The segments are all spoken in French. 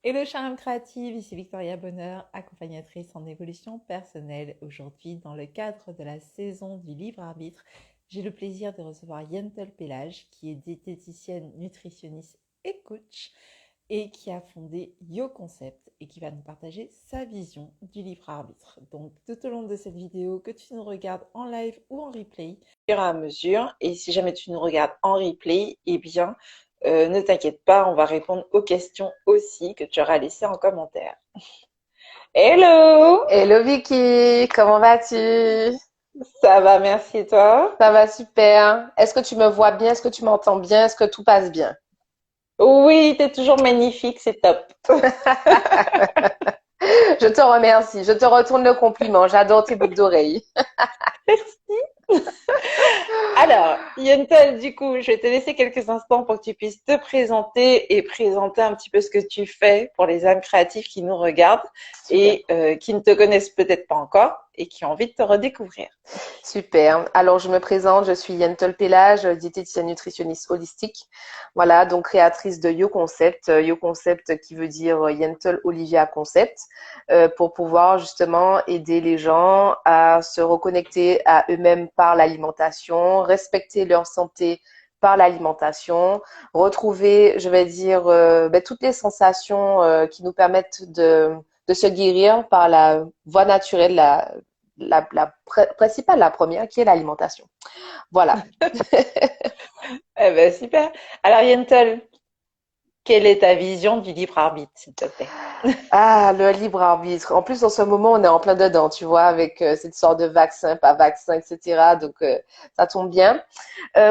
Hello charme créative, ici Victoria Bonheur, accompagnatrice en évolution personnelle. Aujourd'hui, dans le cadre de la saison du libre arbitre, j'ai le plaisir de recevoir Yentel Pellage, qui est diététicienne, nutritionniste et coach, et qui a fondé Yo Concept et qui va nous partager sa vision du libre arbitre. Donc tout au long de cette vidéo, que tu nous regardes en live ou en replay, au fur et à mesure, et si jamais tu nous regardes en replay, eh bien ne t'inquiète pas, on va répondre aux questions aussi que tu auras laissées en commentaire. Hello! Hello Vicky, comment vas-tu? Ça va, merci et toi? Ça va super. Est-ce que tu me vois bien? Est-ce que tu m'entends bien? Est-ce que tout passe bien? Oui, t'es toujours magnifique, c'est top. Je te remercie. Je te retourne le compliment. J'adore tes boucles d'oreilles. Merci. Alors, Yentel, du coup, je vais te laisser quelques instants pour que tu puisses te présenter et présenter un petit peu ce que tu fais pour les âmes créatives qui nous regardent Super. et qui ne te connaissent peut-être pas encore et qui ont envie de te redécouvrir. Super. Alors, je me présente, je suis Yentel Pellage, diététicienne nutritionniste holistique. Voilà, donc créatrice de Yo Concept. Yo Concept qui veut dire Yentel Olivia Concept, pour pouvoir justement aider les gens à se reconnecter à eux-mêmes par l'alimentation, respecter leur santé par l'alimentation, retrouver, je vais dire, toutes les sensations qui nous permettent de se guérir par la voie naturelle, principale, la première, qui est l'alimentation. Voilà. Eh ben, super. Alors, Yentel, quelle est ta vision du libre arbitre, s'il te plaît? Ah, le libre arbitre. En plus, en ce moment, on est en plein dedans, tu vois, avec cette sorte de vaccin, pas vaccin, etc. Donc, ça tombe bien.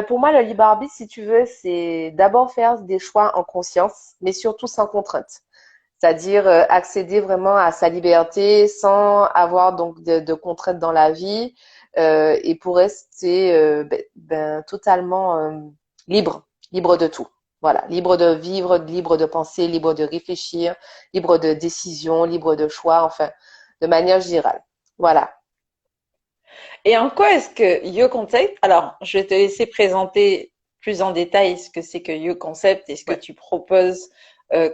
Pour moi, le libre arbitre, si tu veux, c'est d'abord faire des choix en conscience, mais surtout sans contrainte. C'est-à-dire accéder vraiment à sa liberté sans avoir donc de contraintes dans la vie, et pour rester totalement libre, libre de tout. Voilà, libre de vivre, libre de penser, libre de réfléchir, libre de décision, libre de choix, enfin, de manière générale. Voilà. Et en quoi est-ce que You Concept, alors je vais te laisser présenter plus en détail ce que c'est que You Concept et ce que Ouais. tu proposes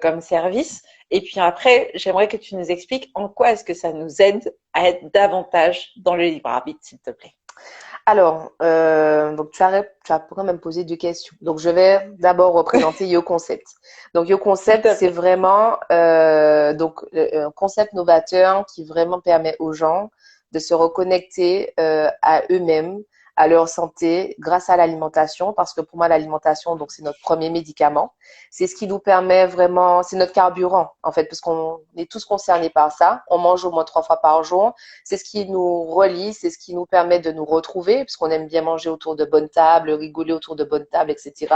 comme service. Et puis après, j'aimerais que tu nous expliques en quoi est-ce que ça nous aide à être davantage dans le libre arbitre, s'il te plaît. Alors, donc tu as quand même posé deux questions. Donc, je vais d'abord représenter Yo Concept. Donc, Yo S'il Concept, te c'est plaît. vraiment un concept novateur qui vraiment permet aux gens de se reconnecter à eux-mêmes, à leur santé, grâce à l'alimentation. Parce que pour moi, l'alimentation, donc, c'est notre premier médicament. C'est ce qui nous permet vraiment, c'est notre carburant, en fait, parce qu'on est tous concernés par ça. On mange au moins 3 fois par jour. C'est ce qui nous relie, c'est ce qui nous permet de nous retrouver, puisqu'on aime bien manger autour de bonnes tables, rigoler autour de bonnes tables, etc.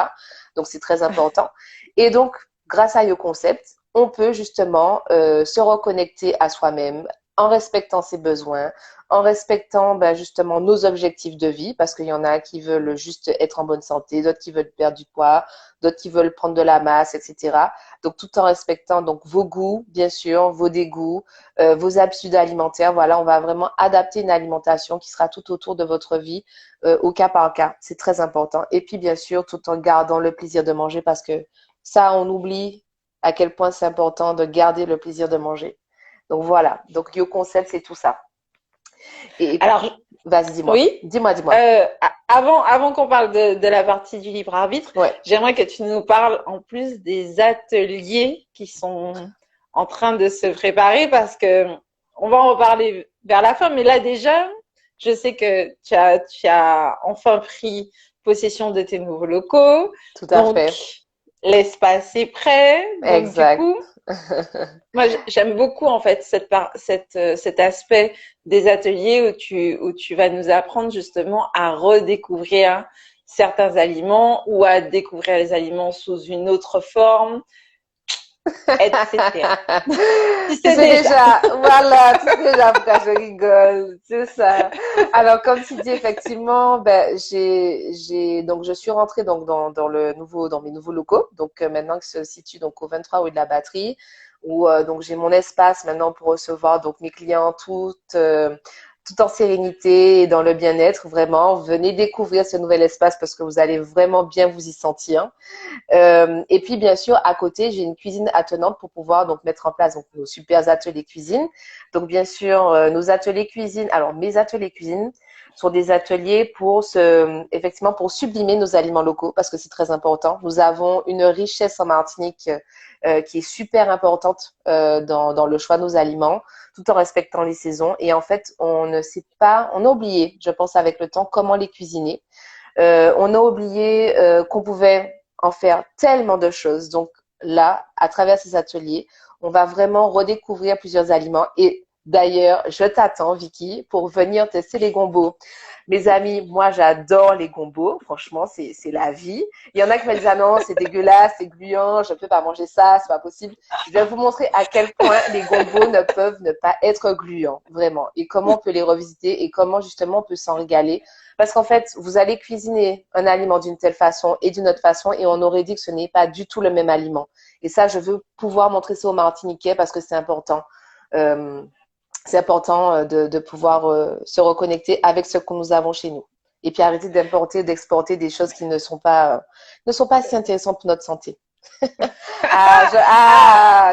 Donc, c'est très important. Et donc, grâce à Yo Concept, on peut justement se reconnecter à soi-même en respectant ses besoins, en respectant justement nos objectifs de vie, parce qu'il y en a qui veulent juste être en bonne santé, d'autres qui veulent perdre du poids, d'autres qui veulent prendre de la masse, etc. Donc tout en respectant donc vos goûts, bien sûr, vos dégoûts, vos habitudes alimentaires. Voilà, on va vraiment adapter une alimentation qui sera tout autour de votre vie, au cas par cas. C'est très important. Et puis, bien sûr, tout en gardant le plaisir de manger parce que ça, on oublie à quel point c'est important de garder le plaisir de manger. Donc voilà. Donc Yo Concept, c'est tout ça. Et Alors, vas-y, dis-moi. oui, Dis-moi, dis-moi. avant qu'on parle de la partie du libre arbitre, Ouais. j'aimerais que tu nous parles en plus des ateliers qui sont en train de se préparer parce que on va en reparler vers la fin, mais là déjà, je sais que tu as enfin pris possession de tes nouveaux locaux, Tout à donc fait. l'espace est prêt, donc du Exact. coup, moi, j'aime beaucoup en fait cet aspect des ateliers où tu vas nous apprendre justement à redécouvrir certains aliments ou à découvrir les aliments sous une autre forme, etc. Tu Tu sais sais déjà. déjà, voilà, tu sais déjà pourquoi je rigole, c'est ça. Alors, comme tu dis, effectivement, donc, je suis rentrée donc dans mes nouveaux locaux, donc maintenant qui se situe donc au 23 rue de la Batterie, où donc j'ai mon espace maintenant pour recevoir donc mes clients toutes tout en sérénité et dans le bien-être, vraiment. Venez découvrir ce nouvel espace parce que vous allez vraiment bien vous y sentir. Et puis, bien sûr, à côté, j'ai une cuisine attenante pour pouvoir donc mettre en place donc, nos super ateliers cuisine. Donc, bien sûr, nos ateliers cuisine. Alors, mes ateliers cuisine sont des ateliers effectivement, pour sublimer nos aliments locaux parce que c'est très important. Nous avons une richesse en Martinique qui est super importante dans le choix de nos aliments, tout en respectant les saisons. Et en fait, on a oublié, je pense, avec le temps, comment les cuisiner. On a oublié qu'on pouvait en faire tellement de choses. Donc là, à travers ces ateliers, on va vraiment redécouvrir plusieurs aliments. Et d'ailleurs, je t'attends, Vicky, pour venir tester les gombos. Mes amis, moi, j'adore les gombos. Franchement, c'est la vie. Il y en a qui me disent, ah non, c'est dégueulasse, c'est gluant, je ne peux pas manger ça, c'est pas possible. Je vais vous montrer à quel point les gombos ne peuvent ne pas être gluants, vraiment. Et comment on peut les revisiter et comment, justement, on peut s'en régaler. Parce qu'en fait, vous allez cuisiner un aliment d'une telle façon et d'une autre façon et on aurait dit que ce n'est pas du tout le même aliment. Et ça, je veux pouvoir montrer ça aux Martiniquais parce que c'est important. Euh, c'est important de pouvoir se reconnecter avec ce que nous avons chez nous. Et puis arrêter d'importer, d'exporter des choses qui ne sont pas si intéressantes pour notre santé.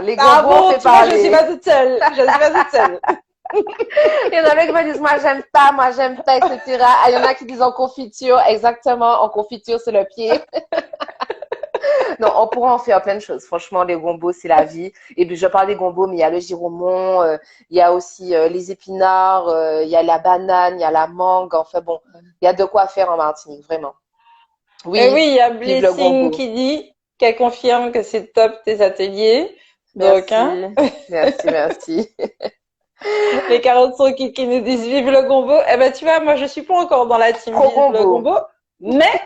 Les gombos, bon, fait tu vois, je parler. suis pas toute seule. Je suis pas toute seule. Il y en a qui me disent, moi j'aime pas, etc. Il y en a qui disent en confiture, exactement, en confiture, c'est le pied. Non, on pourra en faire plein de choses. Franchement, les gombos, c'est la vie. Et puis, je parle des gombos, mais il y a le giromon, il y a aussi les épinards, il y a la banane, il y a la mangue. Enfin bon, il y a de quoi faire en Martinique, vraiment. Et Oui, oui, il y a vive le Blessing gombo. qui dit qu'elle confirme que c'est top tes ateliers. Donc, hein, Merci, merci, merci. les carottes sont qui nous disent vive le gombo. Eh ben, tu vois, moi, je suis pas encore dans la team Pro vive le gombo. gombo. Mais,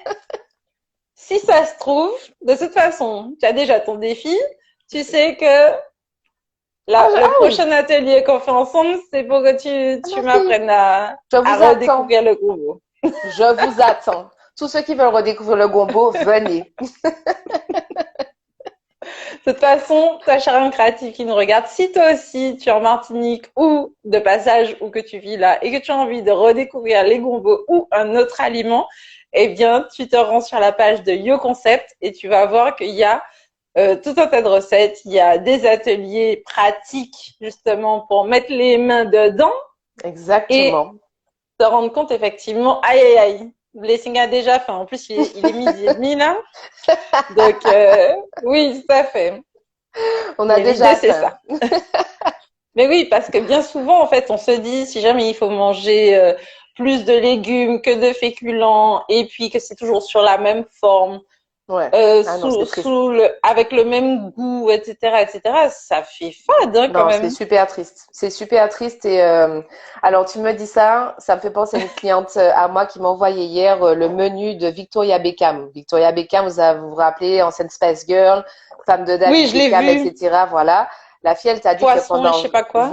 si ça se trouve, de toute façon, tu as déjà ton défi. Tu sais que le Oui, prochain atelier qu'on fait ensemble, c'est pour que tu merci. m'apprennes à Je vous attends. redécouvrir le gombo. Je vous attends. Tous ceux qui veulent redécouvrir le gombo, venez. De toute façon, ta chère créative qui nous regarde, si toi aussi tu es en Martinique ou de passage ou que tu vis là et que tu as envie de redécouvrir les gombos ou un autre aliment, eh bien, tu te rends sur la page de Yo Concept et tu vas voir qu'il y a tout un tas de recettes, il y a des ateliers pratiques justement pour mettre les mains dedans et Exactement. te rendre compte effectivement, aïe aïe aïe, Blessing a déjà faim. En plus, il est midi et demi là. Donc, oui, tout à fait. On a Mais l'idée, déjà c'est faim. ça. Mais oui, parce que bien souvent, en fait, on se dit, si jamais il faut manger plus de légumes que de féculents, et puis que c'est toujours sur la même forme, Ouais. Ah non, c'est triste. avec le même goût, etc., ça fait fade hein, quand Non, c'est même. super triste. C'est super triste et alors tu me dis ça, ça me fait penser à une cliente à moi qui m'a envoyé hier le menu de Victoria Beckham. Victoria Beckham, vous vous rappelez, ancienne Spice Girl, femme de Oui, David je l'ai Beckham, vu. etc. Voilà. La fille, elle t'a dit que Poisson et je sais pas quoi.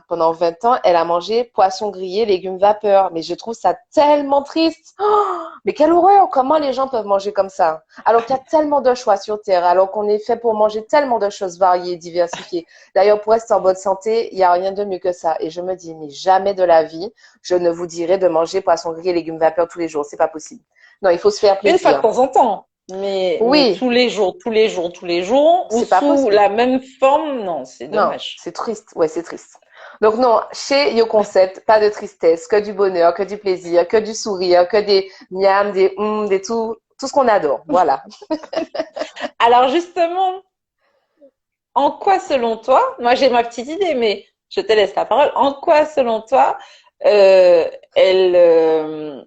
pendant 20 ans, elle a mangé poisson grillé, légumes vapeur. Mais je trouve ça tellement triste. Oh, mais quelle horreur! Comment les gens peuvent manger comme ça? Alors qu'il y a tellement de choix sur Terre, alors qu'on est fait pour manger tellement de choses variées, diversifiées. D'ailleurs, pour rester en bonne santé, il n'y a rien de mieux que ça. Et je me dis, mais jamais de la vie, je ne vous dirai de manger poisson grillé, légumes vapeur tous les jours. C'est pas possible. Non, il faut se faire Une fois de plaisir. temps en temps. Mais Oui, tous les jours, tous les jours, tous les jours, ou c'est pas sous possible. la même forme, non, c'est Non, dommage. c'est triste. Ouais, c'est triste. Donc non, chez Yo Concept, pas de tristesse, que du bonheur, que du plaisir, que du sourire, que des miams, des tout ce qu'on adore. Voilà. Alors justement, en quoi selon toi, moi j'ai ma petite idée, mais je te laisse la parole, en quoi selon toi, euh, elle,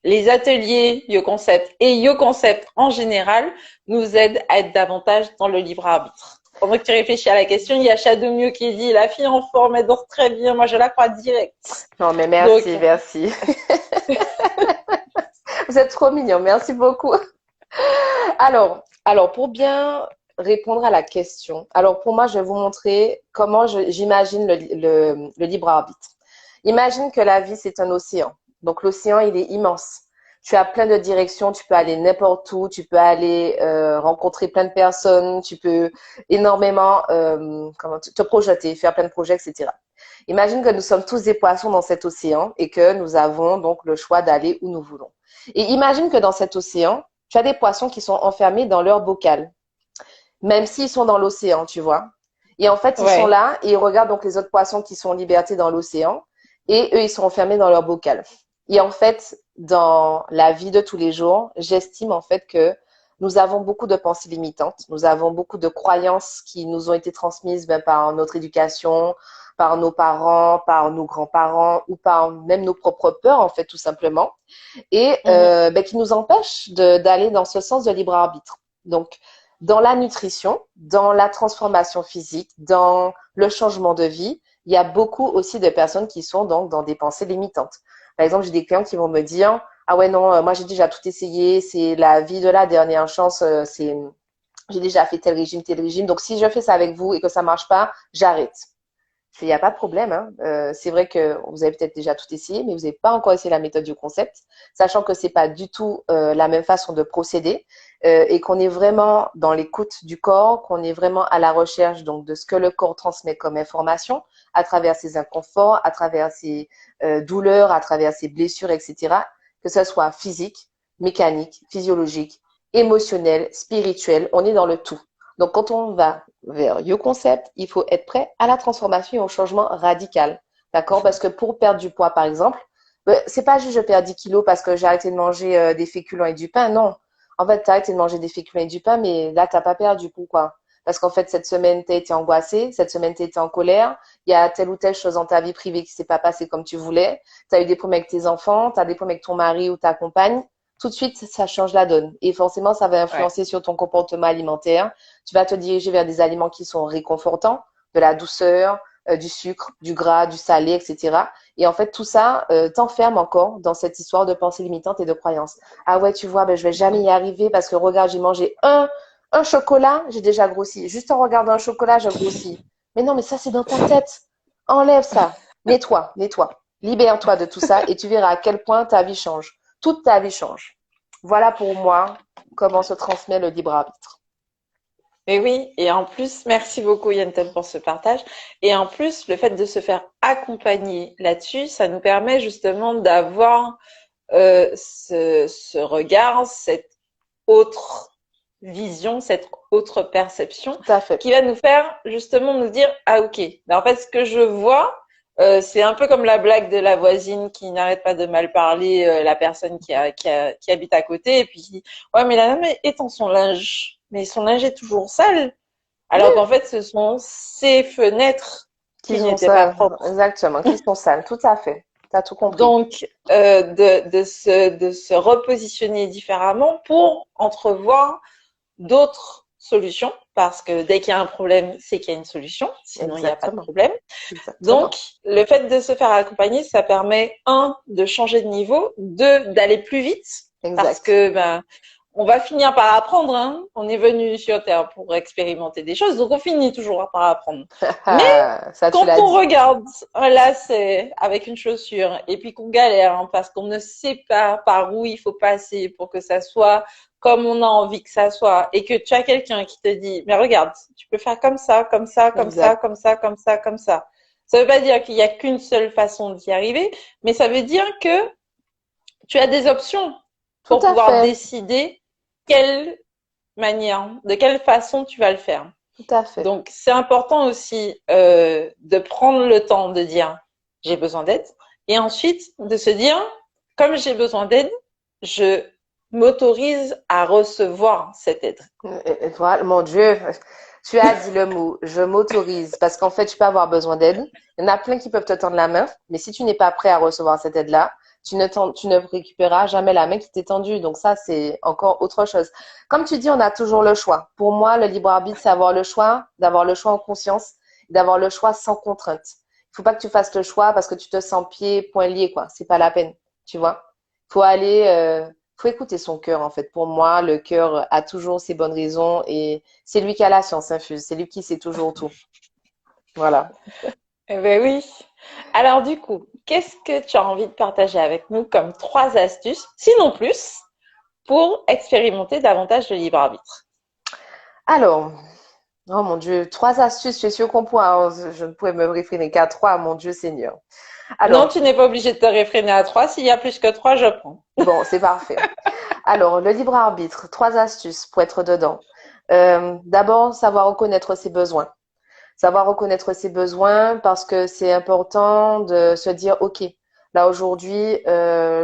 les ateliers Yo Concept et Yo Concept en général nous aident à être davantage dans le libre arbitre? Pendant que tu réfléchis à la question, il y a Shadow Mio qui dit la fille en forme, elle dort très bien, moi je la crois direct. Non, mais Donc, merci, merci. Vous êtes trop mignons. Merci beaucoup. Alors, pour bien répondre à la question, alors pour moi, je vais vous montrer comment j'imagine le libre arbitre. Imagine que la vie, c'est un océan. Donc, l'océan, il est immense. Tu as plein de directions, tu peux aller n'importe où, tu peux aller rencontrer plein de personnes, tu peux énormément te projeter, faire plein de projets, etc. Imagine que nous sommes tous des poissons dans cet océan et que nous avons donc le choix d'aller où nous voulons. Et imagine que dans cet océan, tu as des poissons qui sont enfermés dans leur bocal, même s'ils sont dans l'océan, tu vois. Et en fait, ils sont Ouais. là et ils regardent donc les autres poissons qui sont en liberté dans l'océan et eux, ils sont enfermés dans leur bocal. Et en fait, dans la vie de tous les jours, j'estime en fait que nous avons beaucoup de pensées limitantes, nous avons beaucoup de croyances qui nous ont été transmises par notre éducation, par nos parents, par nos grands-parents ou par même nos propres peurs en fait tout simplement, et Mhm. qui nous empêchent d'aller dans ce sens de libre arbitre. Donc, dans la nutrition, dans la transformation physique, dans le changement de vie, il y a beaucoup aussi de personnes qui sont donc dans des pensées limitantes. Par exemple, j'ai des clients qui vont me dire, ah ouais, non, moi j'ai déjà tout essayé, c'est la vie de la dernière chance, j'ai déjà fait tel régime, donc si je fais ça avec vous et que ça marche pas, j'arrête. Il n'y a pas de problème. Hein. C'est vrai que vous avez peut-être déjà tout essayé, mais vous n'avez pas encore essayé la méthode du concept, sachant que c'est pas du tout la même façon de procéder et qu'on est vraiment dans l'écoute du corps, qu'on est vraiment à la recherche donc de ce que le corps transmet comme information à travers ses inconforts, à travers ses douleurs, à travers ses blessures, etc. Que ce soit physique, mécanique, physiologique, émotionnel, spirituel, on est dans le tout. Donc, quand on va vers YouConcept, il faut être prêt à la transformation et au changement radical. D'accord? Parce que pour perdre du poids, par exemple, c'est pas juste je perds 10 kilos parce que j'ai arrêté de manger des féculents et du pain. Non. En fait, tu as arrêté de manger des féculents et du pain, mais là, t'as pas perdu. Pourquoi? Parce qu'en fait, cette semaine, tu as été angoissée, cette semaine, tu été en colère, il y a telle ou telle chose dans ta vie privée qui s'est pas passée comme tu voulais, tu as eu des problèmes avec tes enfants, tu as des problèmes avec ton mari ou ta compagne, tout de suite, ça change la donne. Et forcément, ça va Ouais. influencer sur ton comportement alimentaire. Tu vas te diriger vers des aliments qui sont réconfortants, de la douceur, du sucre, du gras, du salé, etc. Et en fait, tout ça t'enferme encore dans cette histoire de pensée limitante et de croyance. Ah ouais, tu vois, ben, je vais jamais y arriver parce que regarde, j'ai mangé un chocolat, j'ai déjà grossi. Juste en regardant un chocolat, je grossis. Mais non, mais ça, c'est dans ta tête. Enlève ça. Nettoie, nettoie. Libère-toi de tout ça et tu verras à quel point ta vie change. Toute ta vie change. Voilà pour moi comment se transmet le libre arbitre. Et oui, et en plus, merci beaucoup Yantel pour ce partage. Et en plus, le fait de se faire accompagner là-dessus, ça nous permet justement d'avoir ce regard, cette autre vision, cette autre perception Tout à fait. qui va nous faire justement nous dire, ah ok, ben, en fait ce que je vois, c'est un peu comme la blague de la voisine qui n'arrête pas de mal parler la personne qui habite à côté et puis qui dit, ouais mais la dame étend son linge, mais son linge est toujours sale, alors qu'en fait ce sont ses fenêtres Qui qui sont n'étaient pas sales. propres. Exactement. Qui sont sales. Tout à fait. Tu as tout compris. Donc, de se repositionner différemment pour entrevoir d'autres solutions, parce que dès qu'il y a un problème, c'est qu'il y a une solution, sinon il n'y a pas de Exactement. problème. Exactement. Donc, le fait de se faire accompagner, ça permet, un, de changer de niveau, deux, d'aller plus vite, parce Exact. que ben, on va finir par apprendre. Hein. On est venu sur Terre pour expérimenter des choses, donc on finit toujours par apprendre. Mais Ça, tu quand l'as on dit. regarde là, c'est avec une chaussure et puis qu'on galère hein, parce qu'on ne sait pas par où il faut passer pour que ça soit comme on a envie que ça soit et que tu as quelqu'un qui te dit mais regarde, tu peux faire comme ça, comme ça, comme ça, Exact. comme ça, comme ça, comme ça. Ça veut pas dire qu'il y a qu'une seule façon d'y arriver, mais ça veut dire que tu as des options Tout pour à pouvoir fait. décider quelle manière, de quelle façon tu vas le faire. Tout à fait. Donc, c'est important aussi de prendre le temps de dire j'ai besoin d'aide et ensuite de se dire comme j'ai besoin d'aide, je m'autorise à recevoir cette aide. Et voilà, mon Dieu, tu as dit le mot, je m'autorise, parce qu'en fait, tu peux avoir besoin d'aide. Il y en a plein qui peuvent te tendre la main, mais si tu n'es pas prêt à recevoir cette aide-là, tu ne récupéreras jamais la main qui t'est tendue. Donc ça, c'est encore autre chose. Comme tu dis, on a toujours le choix. Pour moi, le libre arbitre, c'est avoir le choix, d'avoir le choix en conscience, d'avoir le choix sans contrainte. Il faut pas que tu fasses le choix parce que tu te sens pieds, poings liés, quoi. C'est pas la peine, tu vois. Faut aller, faut écouter son cœur en fait. Pour moi, le cœur a toujours ses bonnes raisons et c'est lui qui a la science infuse, c'est lui qui sait toujours tout. Voilà. Eh ben oui. Alors du coup, qu'est-ce que tu as envie de partager avec nous comme 3 astuces, sinon plus, pour expérimenter davantage de libre arbitre? Alors, Oh mon Dieu, 3 astuces, je suis sûre qu'on pourra, hein, je ne pourrais me réfréner qu'à 3, mon Dieu Seigneur. Non, Alors, tu n'es pas obligé de te réfréner à 3. S'il y a plus que 3, je prends. bon, c'est parfait. Alors, le libre arbitre, 3 astuces pour être dedans. D'abord, savoir reconnaître ses besoins. Savoir reconnaître ses besoins parce que c'est important de se dire, OK, là aujourd'hui,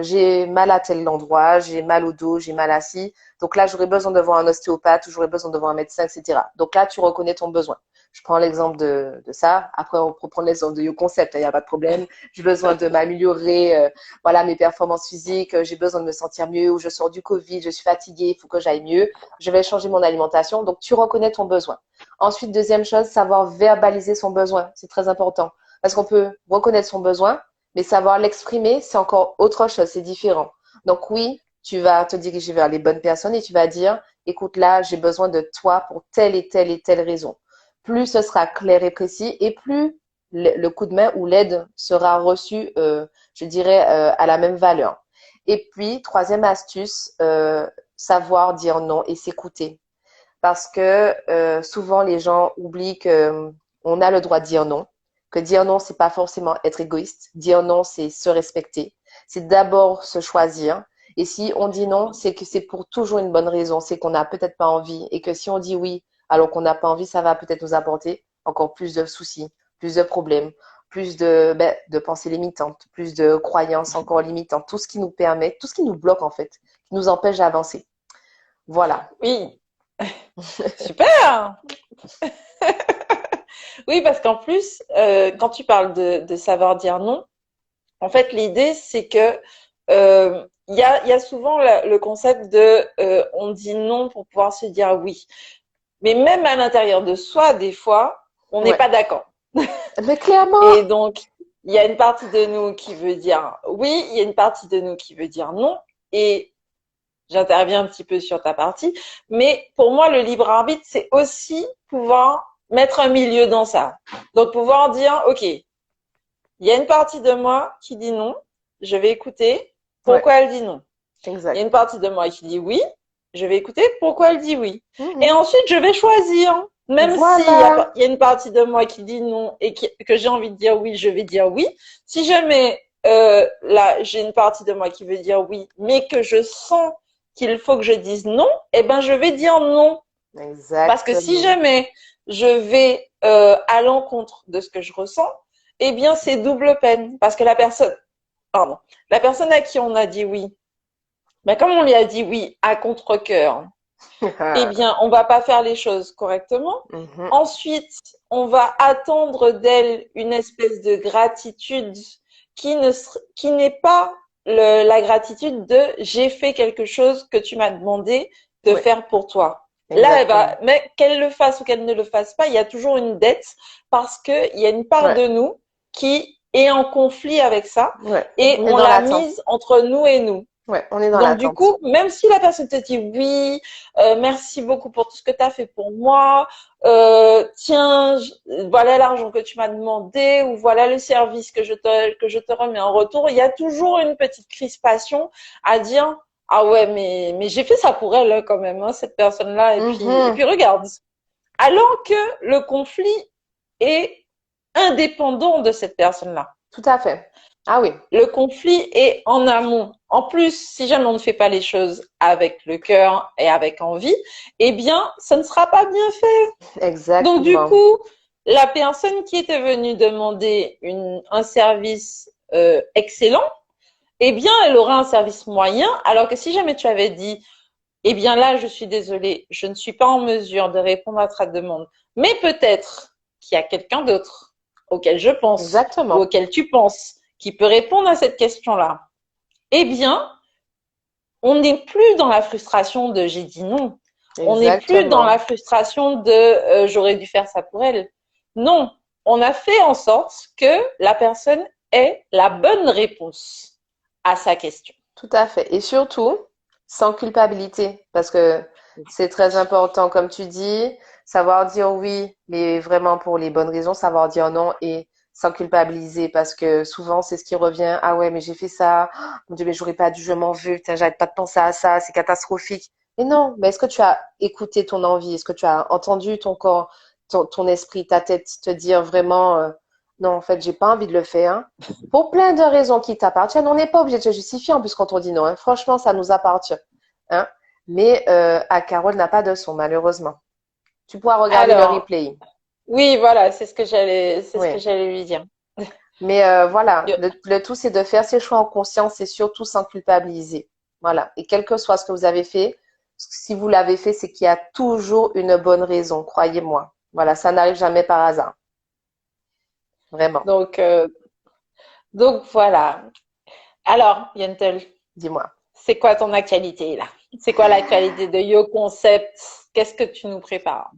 j'ai mal à tel endroit, j'ai mal au dos, j'ai mal assis. Donc là, j'aurais besoin de voir un ostéopathe ou j'aurais besoin de voir un médecin, etc. Donc là, tu reconnais ton besoin. Je prends l'exemple de ça. Après, on peut prendre l'exemple de YouConcept, il n'y a pas de problème. J'ai besoin de m'améliorer, voilà, mes performances physiques. J'ai besoin de me sentir mieux ou je sors du Covid, je suis fatiguée, il faut que j'aille mieux. Je vais changer mon alimentation. Donc, tu reconnais ton besoin. Ensuite, deuxième chose, savoir verbaliser son besoin. C'est très important. Parce qu'on peut reconnaître son besoin, mais savoir l'exprimer, c'est encore autre chose, c'est différent. Donc oui, tu vas te diriger vers les bonnes personnes et tu vas dire, écoute, là, j'ai besoin de toi pour telle et telle et telle raison. Plus ce sera clair et précis et plus le coup de main ou l'aide sera reçu, je dirais, à la même valeur. Et puis, troisième astuce, savoir dire non et s'écouter parce que souvent les gens oublient que on a le droit de dire non, que dire non c'est pas forcément être égoïste, dire non c'est se respecter, c'est d'abord se choisir. Et si on dit non, c'est que c'est pour toujours une bonne raison, c'est qu'on n'a peut-être pas envie et que si on dit oui alors qu'on n'a pas envie, ça va peut-être nous apporter encore plus de soucis, plus de problèmes, plus de pensées limitantes, plus de croyances encore limitantes, tout ce qui nous permet, tout ce qui nous bloque en fait, qui nous empêche d'avancer. Voilà. Oui, super. Oui, parce qu'en plus, quand tu parles de savoir dire non, en fait, l'idée, c'est que il y a souvent le concept de on dit non pour pouvoir se dire oui. Mais même à l'intérieur de soi, des fois, on n'est Ouais. pas d'accord. Mais clairement, Et donc, il y a une partie de nous qui veut dire oui, il y a une partie de nous qui veut dire non. Et j'interviens un petit peu sur ta partie. Mais pour moi, le libre arbitre, c'est aussi pouvoir mettre un milieu dans ça. Donc, pouvoir dire, OK, il y a une partie de moi qui dit non, je vais écouter ouais, pourquoi elle dit non. Il y a exact. une partie de moi qui dit oui, je vais écouter pourquoi elle dit oui. Et Mhm. ensuite, je vais choisir. Même s'il Voilà, y a une partie de moi qui dit non et que j'ai envie de dire oui, je vais dire oui. Si jamais là, j'ai une partie de moi qui veut dire oui, mais que je sens qu'il faut que je dise non, eh ben, je vais dire non. Parce que si exactement. jamais je vais à l'encontre de ce que je ressens, eh bien, c'est double peine. Parce que pardon, la personne à qui on a dit oui, mais comme on lui a dit oui à contre-cœur, eh bien, on va pas faire les choses correctement. Mhm. Ensuite, on va attendre d'elle une espèce de gratitude qui n'est pas la gratitude de j'ai fait quelque chose que tu m'as demandé de Ouais, faire pour toi. Là, exactement. mais qu'elle le fasse ou qu'elle ne le fasse pas, il y a toujours une dette parce qu'il y a une part Ouais, de nous qui est en conflit avec ça ouais. et On est on dans l'a l'attente. mise entre nous et nous. Ouais, on est dans Donc du l'attente. coup, même si la personne te dit oui, merci beaucoup pour tout ce que tu as fait pour moi, tiens, voilà l'argent que tu m'as demandé ou voilà le service que je te remets en retour, il y a toujours une petite crispation à dire ah ouais mais j'ai fait ça pour elle hein, quand même hein, cette personne-là et Mhm. puis regarde. Alors que le conflit est indépendant de cette personne-là. Tout à fait. Ah oui, Le conflit est en amont. En plus, si jamais on ne fait pas les choses avec le cœur et avec envie, eh bien, ça ne sera pas bien fait. Donc, du exactement. coup, la personne qui était venue demander un service excellent, eh bien, elle aura un service moyen, alors que si jamais tu avais dit, eh bien là, je suis désolée, je ne suis pas en mesure de répondre à ta demande, mais peut-être qu'il y a quelqu'un d'autre auquel je pense ou Exactement. auquel tu penses qui peut répondre à cette question-là. Eh bien, on n'est plus dans la frustration de j'ai dit non. On n'est plus dans Exactement. la frustration de j'aurais dû faire ça pour elle. Non, on a fait en sorte que la personne ait la bonne réponse à sa question. Tout à fait. Et surtout, sans culpabilité, parce que c'est très important, comme tu dis, savoir dire oui, mais vraiment pour les bonnes raisons, savoir dire non et sans culpabiliser, parce que souvent, c'est ce qui revient. Ah ouais, mais j'ai fait ça. Oh, mon Dieu, mais j'aurais pas dû, je m'en veux. Putain, j'arrête pas de penser à ça, c'est catastrophique. Mais non, mais est-ce que tu as écouté ton envie? Est-ce que tu as entendu ton corps? ton esprit, ta tête, te dire vraiment, non, en fait, j'ai pas envie de le faire. Pour plein de raisons qui t'appartiennent. On n'est pas obligé de se justifier en plus quand on dit non, hein. Franchement, ça nous appartient. Hein. Mais à Carole n'a pas de son, malheureusement. Tu pourras regarder le Alors, replay. oui, voilà, c'est ce que Oui. j'allais lui dire. Mais voilà, Yo- le tout, c'est de faire ses choix en conscience et surtout sans culpabiliser. Voilà. Et quel que soit ce que vous avez fait, si vous l'avez fait, c'est qu'il y a toujours une bonne raison, croyez-moi. Voilà, ça n'arrive jamais par hasard. Vraiment. Donc, euh, donc voilà. Alors, Yentel, Dis-moi. c'est quoi ton actualité là? C'est quoi l'actualité de Yo Concept? Qu'est-ce que tu nous prépares?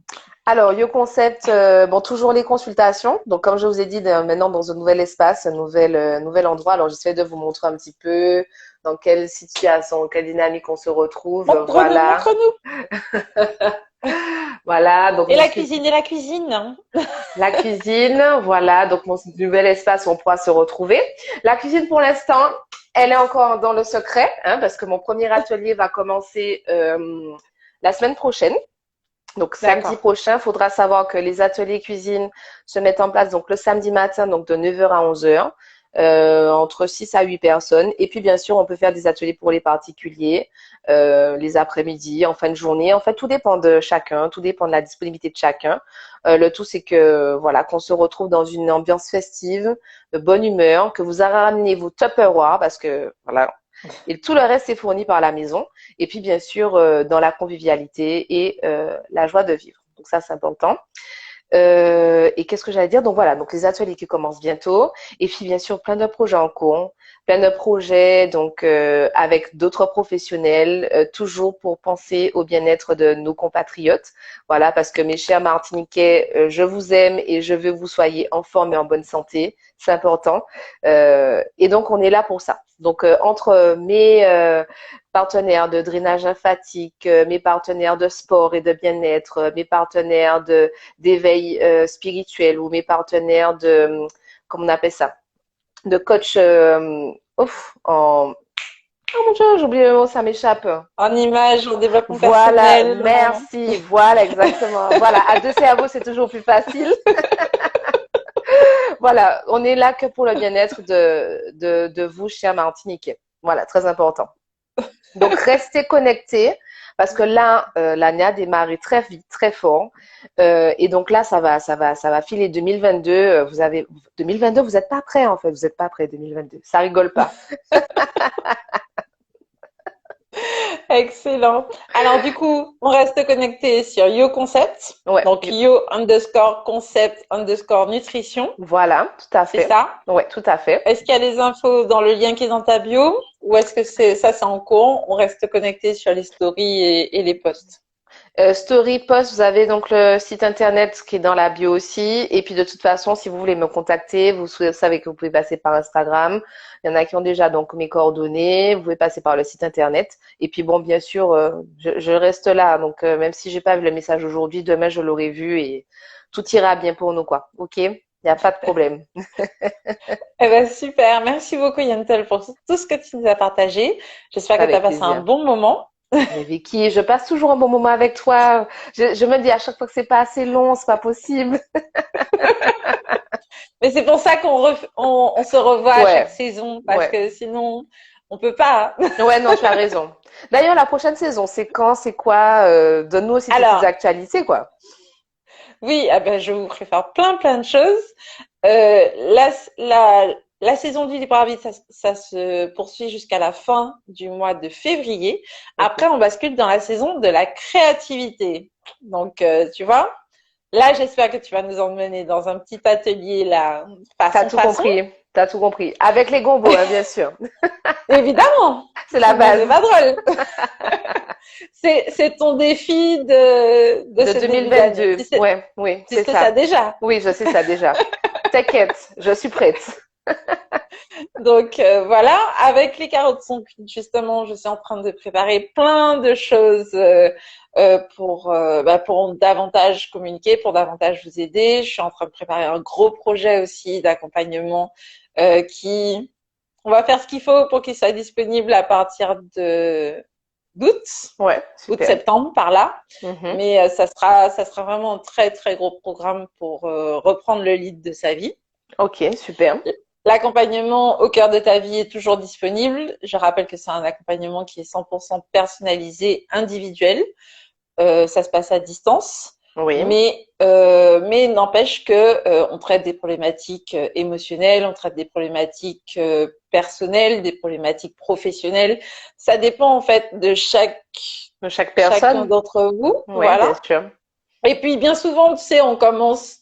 Alors, Yo Concept, bon, toujours les consultations. Donc, comme je vous ai dit, maintenant dans un nouvel espace, nouvel endroit. Alors, j'essaie de vous montrer un petit peu dans quelle situation, quelle dynamique on se retrouve. Montre-nous, Voilà. montre-nous. Voilà. Donc, Et la cuisine, hein. la cuisine, voilà. Donc, mon nouvel espace où on pourra se retrouver. La cuisine, pour l'instant, elle est encore dans le secret, hein, parce que mon premier atelier va commencer la semaine prochaine. Donc samedi D'accord. prochain, il faudra savoir que les ateliers cuisine se mettent en place donc le samedi matin, donc de 9h à 11h, entre 6 à 8 personnes. Et puis bien sûr, on peut faire des ateliers pour les particuliers, les après-midi, en fin de journée. En fait, tout dépend de chacun, tout dépend de la disponibilité de chacun. Le tout, c'est que voilà, qu'on se retrouve dans une ambiance festive, de bonne humeur, que vous ramenez vos Tupperware parce que voilà. Et tout le reste est fourni par la maison. Et puis, bien sûr, dans la convivialité et la joie de vivre. Donc, ça, c'est important. Et qu'est-ce que j'allais dire? Donc, voilà. Donc, les ateliers qui commencent bientôt. Et puis, bien sûr, plein de projets en cours. Plein de projets, donc, avec d'autres professionnels, toujours pour penser au bien-être de nos compatriotes. Voilà, parce que mes chers Martiniquais, je vous aime et je veux que vous soyez en forme et en bonne santé. C'est important. Et donc, on est là pour ça. Donc, entre mes partenaires de drainage lymphatique, mes partenaires de sport et de bien-être, mes partenaires d'éveil spirituel ou mes partenaires de, comment on appelle ça, de coach oh mon Dieu, j'ai oublié le mot, ça m'échappe. En image, au développement Voilà, personnel. merci, voilà, exactement. Voilà, à deux cerveaux, c'est toujours plus facile. Voilà, on est là que pour le bien-être de vous, chers Martiniquais. Voilà, très important. Donc, restez connectés parce que là, l'année a démarré très vite, très fort. Et donc là, ça va filer 2022. Vous avez 2022, vous n'êtes pas prêts en fait, vous n'êtes pas prêts 2022. Ça rigole pas. Excellent. Alors du coup, on reste connecté sur Yo Concept. Ouais, Donc Yo underscore concept underscore nutrition. voilà, tout à C'est fait. ça. Ouais, tout à fait. Est-ce qu'il y a des infos dans le lien qui est dans ta bio ou est-ce que c'est en cours? On reste connecté sur les stories et les posts. Story Post, vous avez donc le site internet qui est dans la bio aussi. Et puis de toute façon, si vous voulez me contacter, vous savez que vous pouvez passer par Instagram. Il y en a qui ont déjà donc mes coordonnées. Vous pouvez passer par le site internet. Et puis bon, bien sûr, je reste là. Donc même si j'ai pas vu le message aujourd'hui, demain je l'aurai vu et tout ira bien pour nous quoi. Ok? Il n'y a pas de problème. Eh ben super. Merci beaucoup Yantel pour tout ce que tu nous as partagé. J'espère que tu as Avec passé un plaisir. bon moment. Mais Vicky, je passe toujours un bon moment avec toi. Je me dis à chaque fois que c'est pas assez long, c'est pas possible. Mais c'est pour ça on se revoit à chaque Ouais, saison parce ouais. que sinon on peut pas. Ouais, non, tu as raison. D'ailleurs, la prochaine saison, c'est quand, c'est quoi? Donne-nous aussi toutes tes Alors, actualités, quoi. oui, ah ben, je vous préfère plein de choses. Euh, la, la saison du libre arbitre, ça se poursuit jusqu'à la fin du mois de février. Ok. Après, on bascule dans la saison de la créativité. Donc, tu vois, là, j'espère que tu vas nous emmener dans un petit atelier là, T'as façon tout façon. compris. T'as tout compris. Avec les gombos, hein, bien sûr. Évidemment, C'est la sinon base. c'est pas drôle. C'est ton défi de De ce début d'année. 2022. Ouais, oui, Tu c'est sais ça ça. déjà. Oui, je sais ça déjà. T'inquiète, je suis prête. Donc voilà, avec les carottes sont cuites, justement, je suis en train de préparer plein de choses pour davantage communiquer, pour davantage vous aider. Je suis en train de préparer un gros projet aussi d'accompagnement qui, on va faire ce qu'il faut pour qu'il soit disponible à partir d'août, Ouais, super. août-septembre par là. Mhm. Mais ça sera vraiment un très très gros programme pour reprendre le lead de sa vie. Ok, super. L'accompagnement au cœur de ta vie est toujours disponible. Je rappelle que c'est un accompagnement qui est 100% personnalisé, individuel. Ça se passe à distance. Oui. Mais n'empêche que on traite des problématiques émotionnelles, on traite des problématiques personnelles, des problématiques professionnelles. Ça dépend en fait de De chaque chacun personne. d'entre vous. Oui, Voilà. bien sûr. Et puis bien souvent, tu sais, on commence.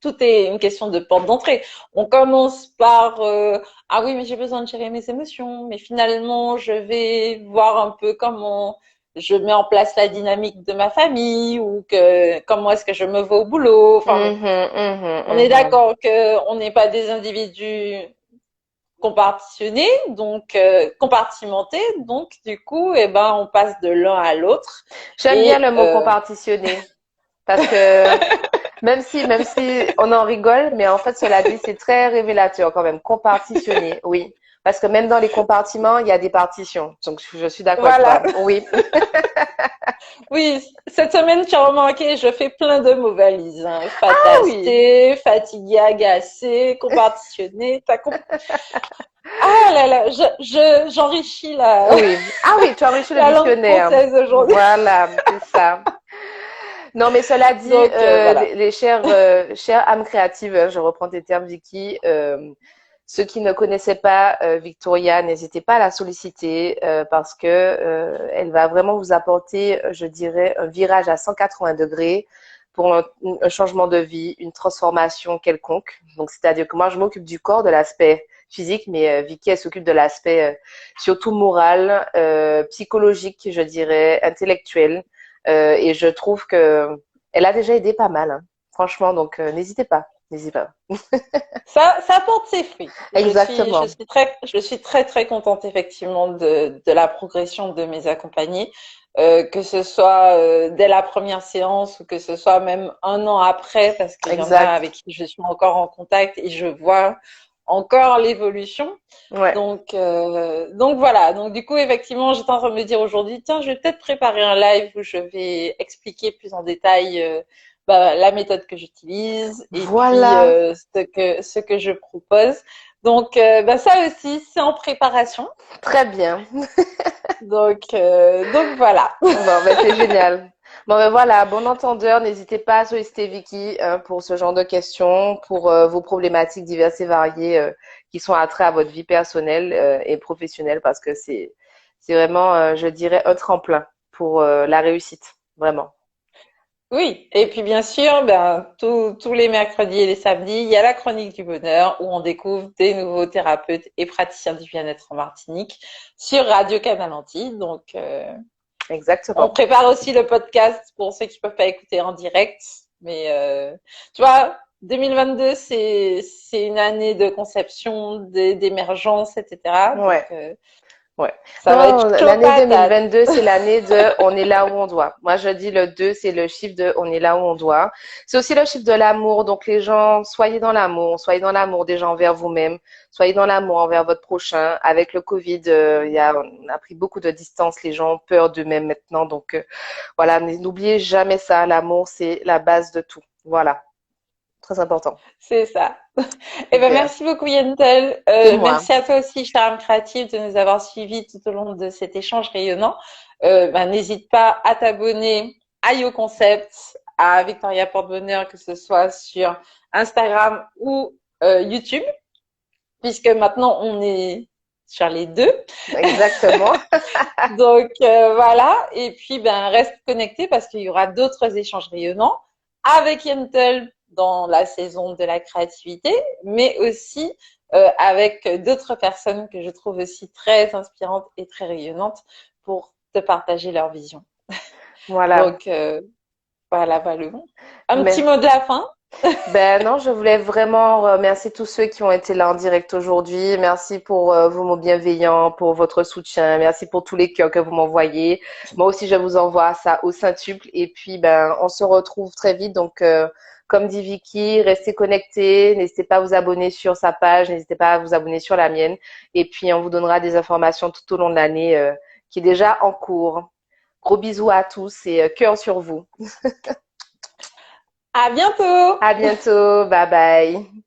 Tout est une question de porte d'entrée. On commence par ah oui, mais j'ai besoin de gérer mes émotions, mais finalement, je vais voir un peu comment je mets en place la dynamique de ma famille ou comment est-ce que je me vois au boulot. Enfin, on est d'accord que on n'est pas des individus compartitionnés, donc compartimentés, donc du coup, eh ben, on passe de l'un à l'autre. J'aime bien le mot compartitionné parce que même si on en rigole, mais en fait, cela dit, c'est très révélateur quand même. Compartitionné, oui. Parce que même dans les compartiments, il y a des partitions. Donc, je suis d'accord Voilà. avec toi. Oui. Oui, cette semaine, tu as remarqué, je fais plein de mots valises. Hein. Fatasté, fatigué, agacé, compartitionné. Ah là là, j'enrichis la, Oui. Ah oui, tu as enrichi la le langue dictionnaire. française aujourd'hui. Voilà, c'est ça. Non, mais cela dit, Donc, voilà. les chères âmes créatives, hein, je reprends tes termes, Vicky, ceux qui ne connaissaient pas Victoria, n'hésitez pas à la solliciter parce que elle va vraiment vous apporter, je dirais, un virage à 180 degrés pour un changement de vie, une transformation quelconque. Donc, c'est-à-dire que moi, je m'occupe du corps, de l'aspect physique, mais Vicky, elle s'occupe de l'aspect surtout moral, psychologique, je dirais, intellectuel. Et je trouve que elle a déjà aidé pas mal, hein. Franchement, donc n'hésitez pas, n'hésitez pas. Ça porte ses fruits. Exactement. Je suis très, très contente, effectivement, de la progression de mes accompagnés. Que ce soit dès la première séance ou que ce soit même un an après, parce qu'il y en a Exact. avec qui je suis encore en contact et je vois encore l'évolution. Ouais. Donc voilà. Donc du coup, effectivement, j'étais en train de me dire aujourd'hui, tiens, je vais peut-être préparer un live où je vais expliquer plus en détail la méthode que j'utilise et puis Voilà. ce que je propose. Donc ça aussi, c'est en préparation. Très bien. Donc voilà. Bon, ben, c'est génial. Bon, ben voilà, bon entendeur, n'hésitez pas à solliciter Vicky pour ce genre de questions, pour vos problématiques diverses et variées qui sont attrait à votre vie personnelle et professionnelle parce que c'est vraiment, je dirais, un tremplin pour la réussite, vraiment. Oui, et puis bien sûr, tous les mercredis et les samedis, il y a la chronique du bonheur où on découvre des nouveaux thérapeutes et praticiens du bien-être en Martinique sur Radio Canal Antilles. Donc, on Exactement. prépare aussi le podcast pour ceux qui peuvent pas écouter en direct. Mais tu vois, 2022, c'est une année de conception, d'émergence, etc. Ouais. Donc, Ouais. ça va Non, être chaud l'année patate. 2022, c'est l'année de on est là où on doit. Moi, je dis le 2, c'est le chiffre de on est là où on doit. C'est aussi le chiffre de l'amour. Donc, les gens, soyez dans l'amour déjà envers vous-même, soyez dans l'amour envers votre prochain. Avec le Covid, on a pris beaucoup de distance. Les gens ont peur d'eux-mêmes maintenant. Donc, voilà, n'oubliez jamais ça. L'amour, c'est la base de tout. Voilà. Très important. C'est ça. Eh ben, Super. merci beaucoup, Yentel. C'est moi. Merci à toi aussi, Charme Créative, de nous avoir suivis tout au long de cet échange rayonnant. N'hésite pas à t'abonner à Yo Concept, à Victoria Porte-Bonheur, que ce soit sur Instagram ou YouTube, puisque maintenant on est sur les deux. Exactement. Donc voilà. Et puis reste connecté parce qu'il y aura d'autres échanges rayonnants avec Yentel dans la saison de la créativité, mais aussi avec d'autres personnes que je trouve aussi très inspirantes et très rayonnantes pour te partager leur vision. Voilà. Donc voilà. Un petit Mais mot de la fin. Ben non, je voulais vraiment remercier tous ceux qui ont été là en direct aujourd'hui. Merci pour vos mots bienveillants, pour votre soutien. Merci pour tous les cœurs que vous m'envoyez. Moi aussi, je vous envoie ça au centuple. Et puis, ben, on se retrouve très vite. Donc, comme dit Vicky, restez connectés. N'hésitez pas à vous abonner sur sa page. N'hésitez pas à vous abonner sur la mienne. Et puis, on vous donnera des informations tout au long de l'année qui est déjà en cours. Gros bisous à tous et cœur sur vous. À bientôt! À bientôt. Bye bye.